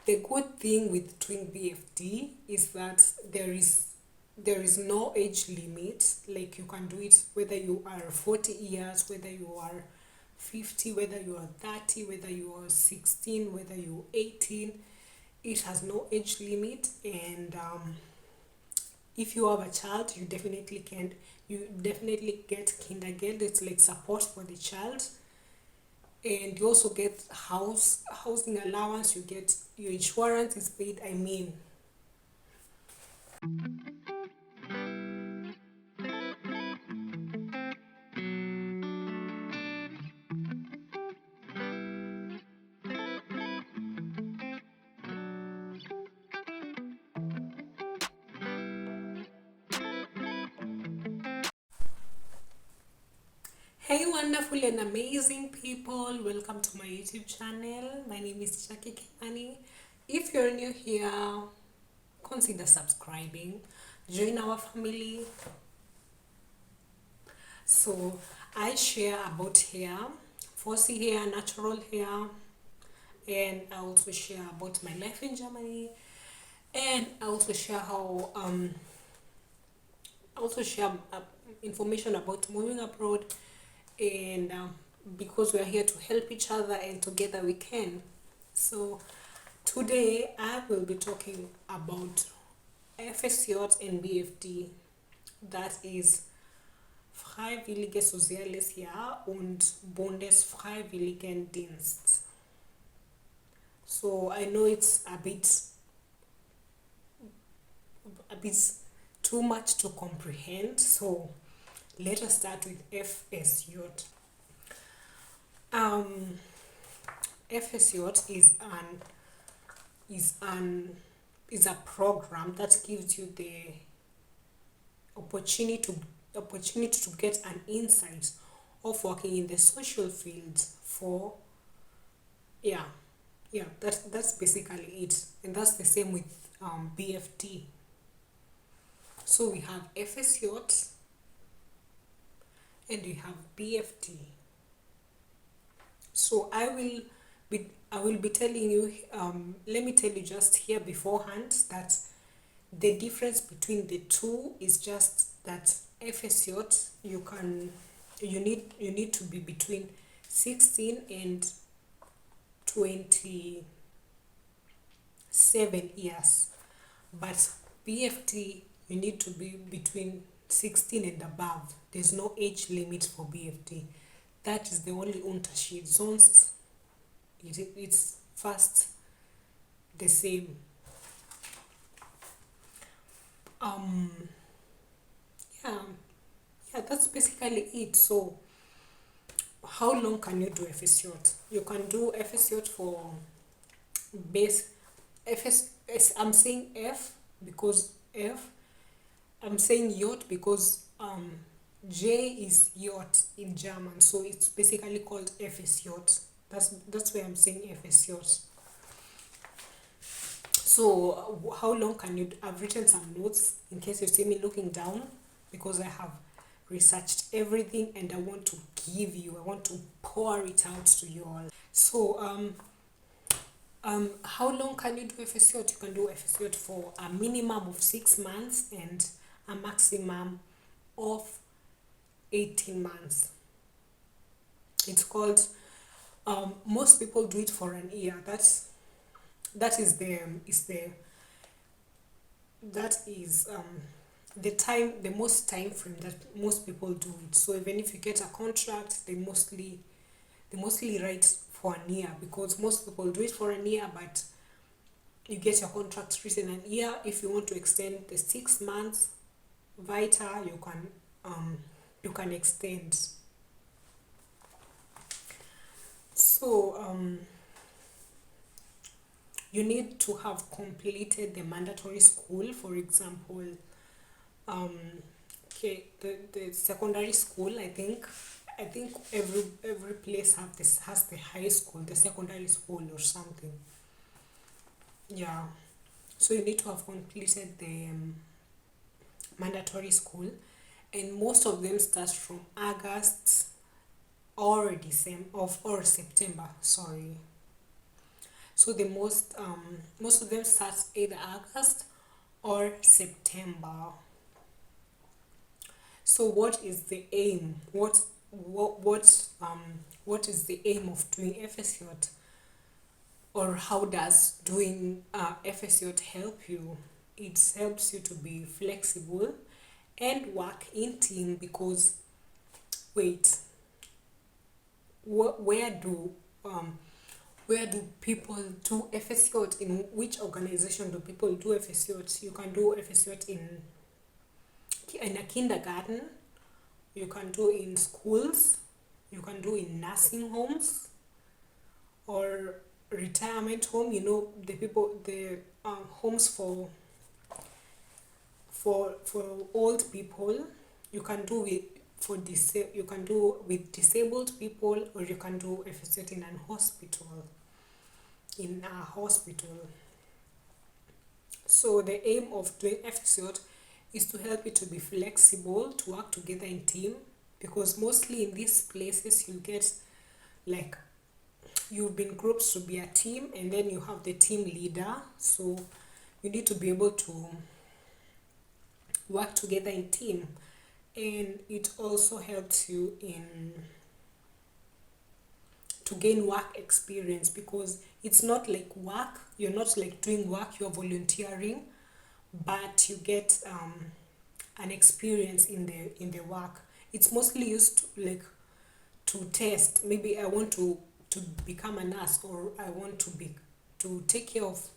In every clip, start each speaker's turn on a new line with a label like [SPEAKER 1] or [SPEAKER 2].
[SPEAKER 1] The good thing with doing BFD is that there is no age limit. Like you can do it whether you are 40 years, whether you are 50, whether you are 30, whether you are 16, whether you're 18. It has no age limit. And if you have a child, you definitely get kindergarten. It's like support for the child. And you also get housing allowance. You get your insurance is paid. I mean, hey, wonderful and amazing people, welcome to my YouTube channel. My name is Jackie Kimani. If you're new here, consider subscribing, join our family. So I share about hair, fussy hair, natural hair, and I also share about my life in Germany, and I also share information about moving abroad. And because we are here to help each other and together we can. So today I will be talking about FSJ and BFD. That is Freiwillige Soziales Jahr und Bundesfreiwilligendienst. So I know it's a bit too much to comprehend. So let us start with FSJ. Um, FSJ is a program that gives you the opportunity to get an insight of working in the social field for yeah that's basically it. And that's the same with BFD. So we have FSJ and we have BFD. So I will be telling you, let me tell you just here beforehand that the difference between the two is just that FSJ, you need to be between 16 and 27 years, but BFD you need to be between 16 and above. There's no age limit for BFD. That is the only Unterschied. Sonst it's fast the same. Um, yeah, yeah, that's basically it. So, how long can you do FSJ? You can do FSJ for base I'm saying F because F. I'm saying yacht because J is yacht in German, so it's basically called FS yacht. That's why I'm saying FS yacht. So how long can you? I've written some notes in case you see me looking down because I have researched everything and I want to pour it out to you all. So how long can you do FSJ? You can do FSJ for a minimum of 6 months and a maximum of 18 months. It's called, most people do it for an year. That is the most time frame that most people do it. So even if you get a contract, they mostly write for an year because most people do it for an year, but you get your contract written an year. If you want to extend the 6 months weiter, you can extend. So you need to have completed the mandatory school. For example, um okay, the secondary school, I think every place has the high school, the secondary school or something. Yeah. So you need to have completed the mandatory school, and most of them start from August or December or September. Sorry. So the most of them start either August or September. So what is the aim? What is the aim of doing FSJ, or how does doing FSJ help you? It helps you to be flexible and work in team, because wait, where do um where do people do FSJ? In which organization do people do FSJ? You can do FSJ in a kindergarten, you can do in schools, you can do in nursing homes or retirement home, the people, the homes for old people. You can do with you can do with disabled people, or you can do FSJ in a hospital. So the aim of doing FSJ is to help you to be flexible, to work together in team, because mostly in these places you get like you've been grouped to be a team, and then you have the team leader. So you need to be able to work together in team, and it also helps you in to gain work experience, because it's not like work, you're not like doing work, you're volunteering, but you get an experience in the work. It's mostly used to, like, to test. Maybe I want to become a nurse, or I want to take care of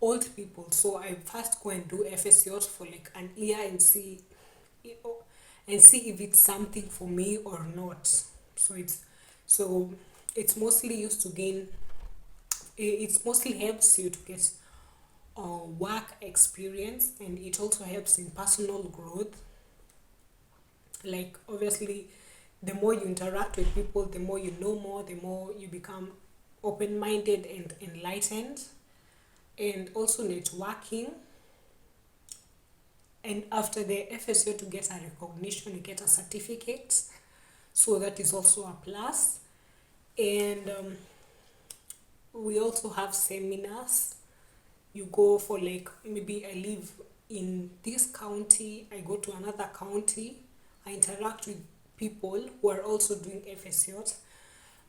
[SPEAKER 1] old people, so I first go and do FSJ for like an year and see if it's something for me or not. So it's mostly used to gain, it's mostly helps you to get work experience, and it also helps in personal growth. Like, obviously, the more you interact with people, the more you know more, the more you become open-minded and enlightened. And also networking, and after the FSO, to get a recognition, you get a certificate, so that is also a plus. And we also have seminars. You go for, like, maybe I live in this county, I go to another county, I interact with people who are also doing FSJ.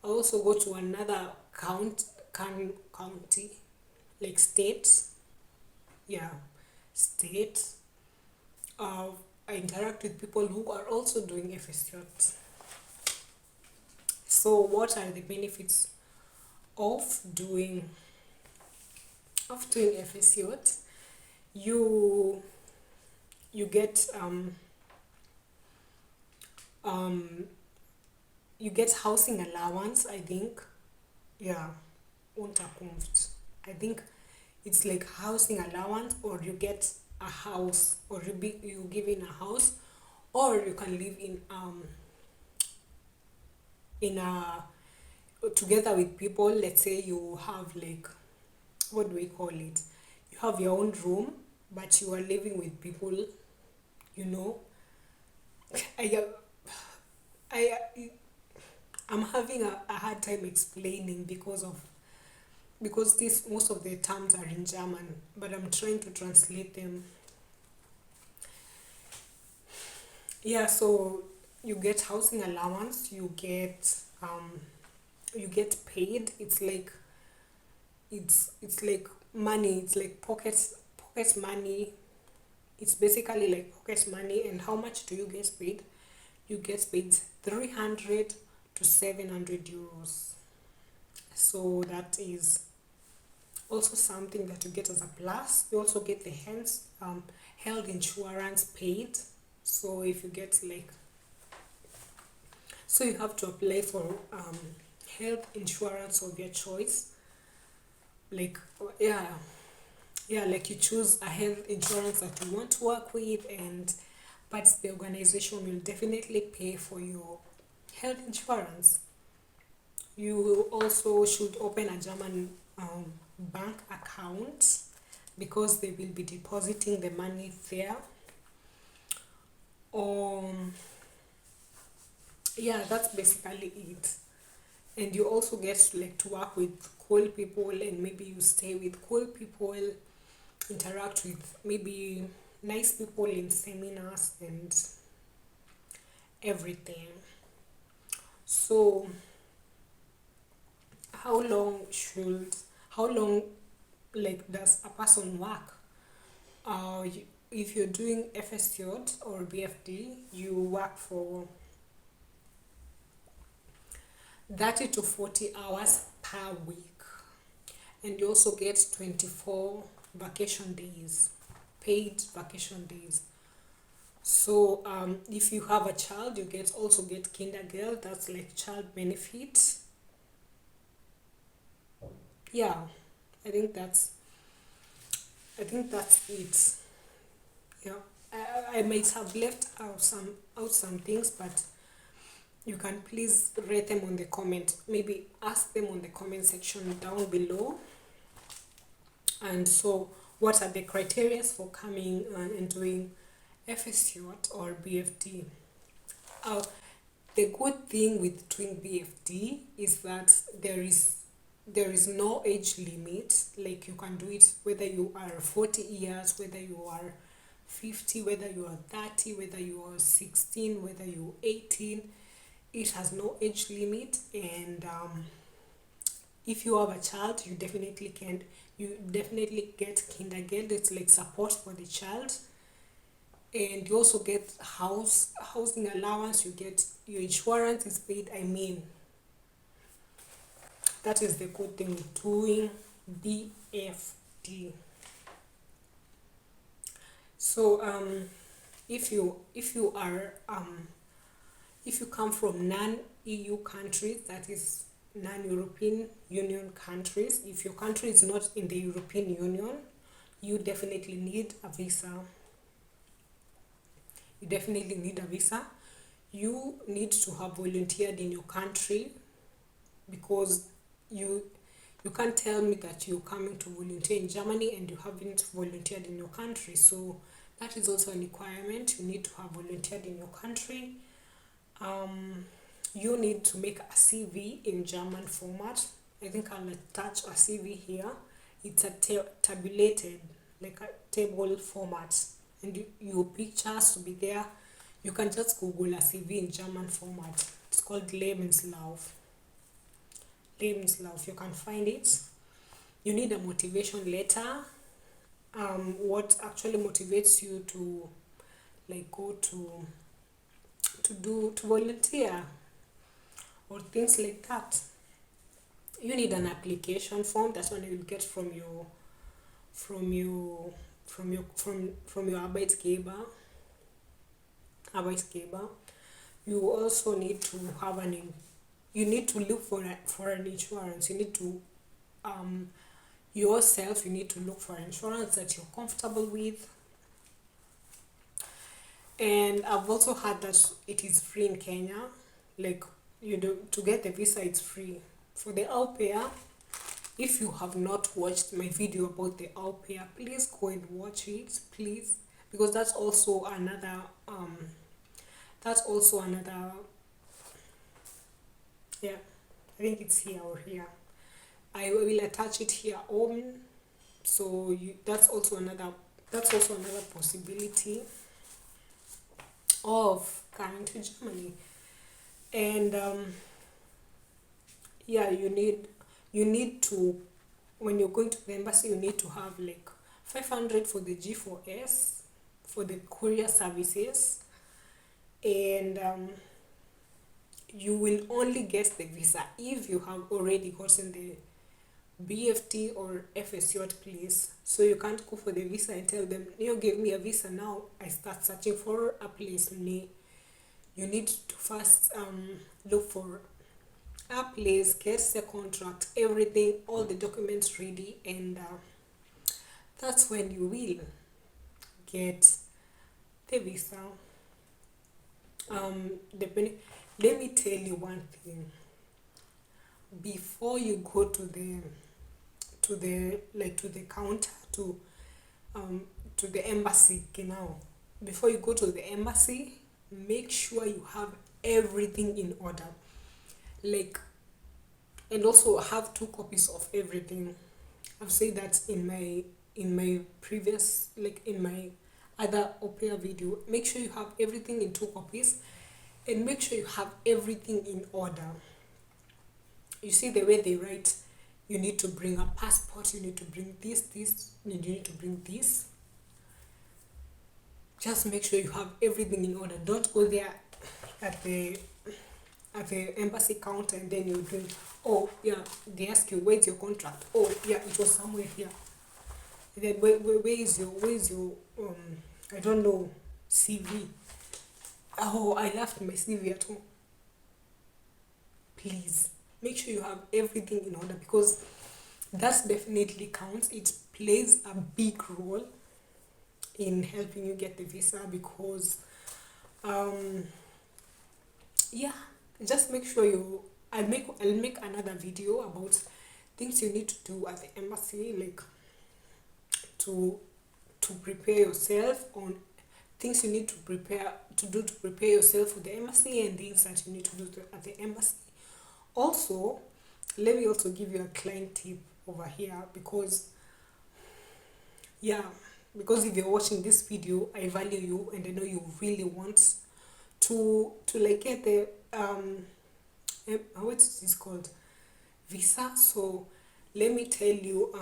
[SPEAKER 1] I also go to another county, like state, yeah, state. I interact with people who are also doing FSJ. So what are the benefits of doing FSJ? You get you get housing allowance, I think. Yeah, Unterkunft. I think it's like housing allowance, or you get a house, or you give in a house, or you can live in a together with people. Let's say you have, like, what do we call it? You have your own room, but you are living with people. You know, I I I'm having a hard time explaining because this most of the terms are in German, but I'm trying to translate them. Yeah, so you get housing allowance, you get paid. It's like money, it's like pocket money. It's basically like pocket money. And how much do you get paid? You get paid 300 to 700 euros. So that is also something that you get as a plus. You also get the health insurance paid. So if you get, like, so you have to apply for health insurance of your choice. Like, yeah, like you choose a health insurance that you want to work with, and but the organization will definitely pay for your health insurance. You also should open a German bank account, because they will be depositing the money there. Yeah, that's basically it. and you also get to work with cool people, and maybe you stay with cool people, interact with maybe nice people in seminars and everything. So how long should how long does a person work? If you're doing FSJ or BFD, you work for 30 to 40 hours per week, and you also get 24 vacation days, paid vacation days. So if you have a child, you also get kindergarten, that's like child benefit. Yeah, i think that's I think that's it. Yeah, I might have left out some things, but you can please rate them on the comment, maybe ask them on the comment section down below. And so what are the criteria for coming and doing FSJ or BFD? uh, the good thing with doing BFD is that there is no age limit. Like, you can do it whether you are 40 years, whether you are 50, whether you are 30, whether you are 16, whether you're 18. It has no age limit. And if you have a child, you definitely get kindergarten. It's like support for the child. And you also get housing allowance. You get your insurance is paid. I mean, that is the good thing with doing BFD. So if you come from non-EU countries, that is non-European Union countries, if your country is not in the European Union, you definitely need a visa. You definitely need a visa. You need to have volunteered in your country, because you can't tell me that you're coming to volunteer in Germany and you haven't volunteered in your country. So that is also a requirement. You need to have volunteered in your country. You need to make a CV in German format. I think I'll attach a CV here. It's a tabulated, like a table format, and your pictures to be there. You can just Google a CV in German format. It's called Lebenslauf. You can find it. You need a motivation letter. What actually motivates you to go to volunteer or things like that. You need an application form. That's one you'll get from your Arbeitgeber. You also need to have you need to look for an insurance. You need to yourself, you need to look for insurance that you're comfortable with. And I've also heard that it is free in Kenya. Like, to get the visa, it's free. For the au pair, if you have not watched my video about the au pair, please go and watch it, please, because that's also another yeah, I think it's here or here. I will attach it here on. So that's also another possibility of coming to Germany. And yeah, you need to, when you're going to the embassy, you need to have like 500 for the G4S, for the courier services. And you will only get the visa if you have already gotten the BFT or FSJ place. So you can't go for the visa and tell them, you give me a visa now, I start searching for a place. You need to first look for a place, get the contract, everything, all the documents ready, and that's when you will get the visa. Let me tell you one thing. Before you go to the counter, to the embassy, now, before you go to the embassy, make sure you have everything in order. Like, and also have 2 copies of everything. I've said that in my previous, like in my other au pair video. Make sure you have everything in 2 copies, and make sure you have everything in order. You see the way they write, you need to bring a passport, you need to bring this, you need to bring this. Just make sure you have everything in order. Don't go there at the embassy counter and then you're doing, oh yeah, they ask you where's your contract, oh yeah, it was somewhere here, and then where is your I don't know, CV, oh I left my CV at home. Please make sure you have everything in order, because that definitely counts. It plays a big role in helping you get the visa, because um yeah, just make sure I'll make another video about things you need to do at the embassy, like to prepare yourself, on things you need to prepare yourself for the embassy, and things that you need to do at the embassy. Also, let me also give you a client tip over here, because yeah, because if you're watching this video, I value you and I know you really want to like get the what's this called, visa. So let me tell you,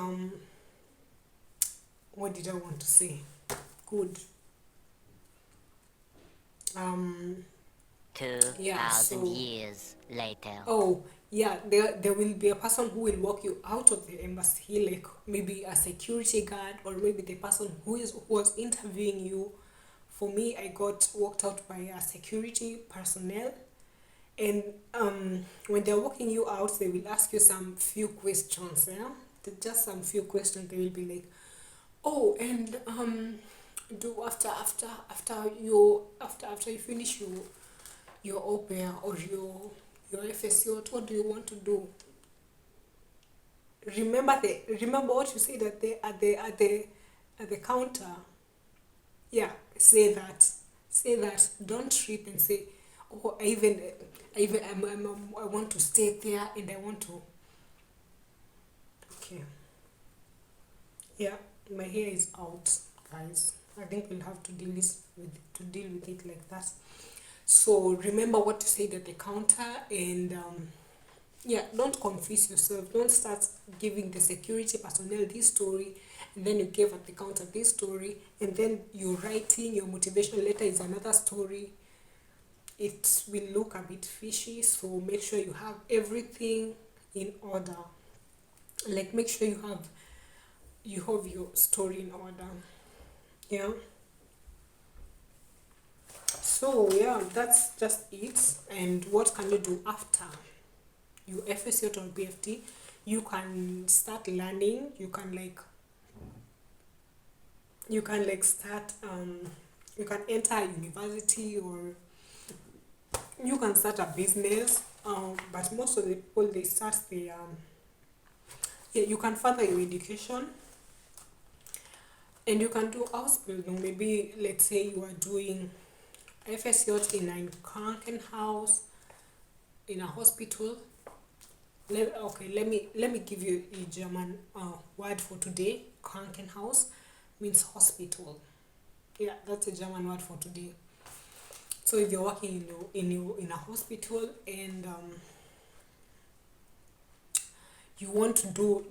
[SPEAKER 1] what did I want to say? Good.
[SPEAKER 2] 2,000 years later.
[SPEAKER 1] Oh yeah, there will be a person who will walk you out of the embassy, like maybe a security guard, or maybe the person who was interviewing you. For me, I got walked out by a security personnel, and when they're walking you out, they will ask you some few questions. Yeah, just some few questions. They will be like, oh, and do after you finish your au pair or your FSJ, what do you want to do? Remember what you said at the counter. Yeah, say that. Don't trip and say, oh, I want to stay there and I want to. Okay. Yeah, my hair is out, guys. I think we'll have to deal with it like that. So remember what you said at the counter, and yeah, don't confuse yourself. Don't start giving the security personnel this story, and then you give at the counter this story, and then you're writing your motivational letter is another story. It will look a bit fishy. So make sure you have everything in order. Like, make sure you have your story in order. Yeah. So yeah, that's just it. And what can you do after you FSJ or BFD? You can start learning. You can start you can enter a university, or you can start a business. But most of the people, they start the yeah, you can further your education, and you can do house building. Maybe let's say you are doing FSJ in a Krankenhaus, in a hospital. Let me give you a German word for today. Krankenhaus means hospital. Yeah, that's a German word for today. So if you're working in a hospital, and you want to do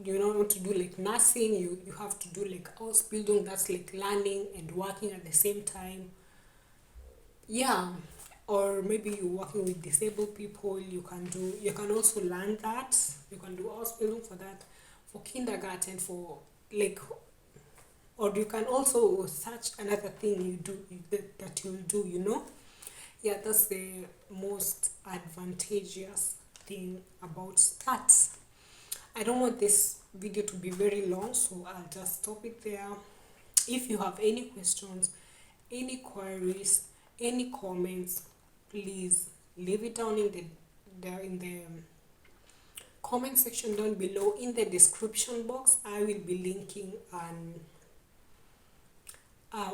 [SPEAKER 1] like nursing, you have to do like house building. That's like learning and working at the same time. Yeah. Or maybe you're working with disabled people, you can also learn that. You can do house building for that, for kindergarten, for like, or you can also search another thing that you'll do. Yeah, that's the most advantageous thing about that. I don't want this video to be very long, so I'll just stop it there. If you have any questions, any queries, any comments, please leave it down in the comment section down below. In the description box, I will be linking a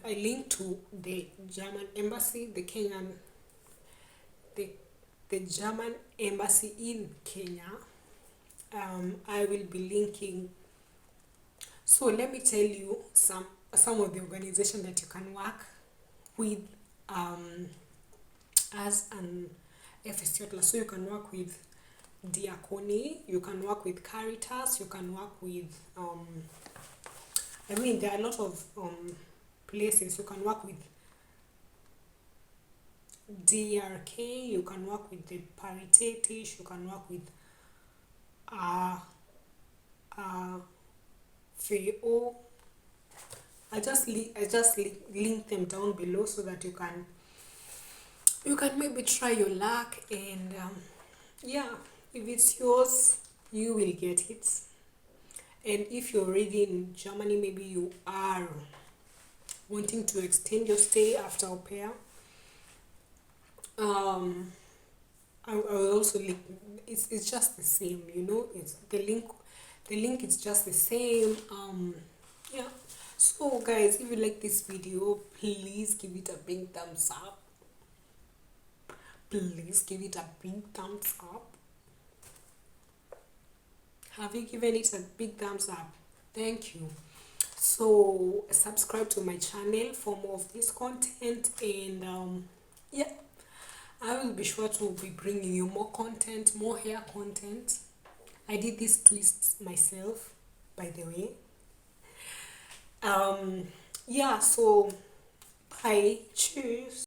[SPEAKER 1] link to the German embassy, the German embassy in Kenya. I will be linking. So let me tell you some of the organization that you can work with as an FSJ. So you can work with Diakoni, you can work with Caritas, you can work with I mean there are a lot of places. You can work with DRK, you can work with the Paritatis, you can work with uh FAO. I just link them down below so that you can maybe try your luck, and yeah, if it's yours you will get it. And if you're already in Germany, maybe you are wanting to extend your stay after au pair, I will also link. It's just the same, it's the link is just the same. Yeah. So guys, if you like this video, please give it a big thumbs up. Please give it a big thumbs up. Have you given it a big thumbs up? Thank you. So subscribe to my channel for more of this content, and yeah, I will be sure to be bringing you more content, more hair content. I did this twist myself, by the way. Yeah, so bye. Cheers.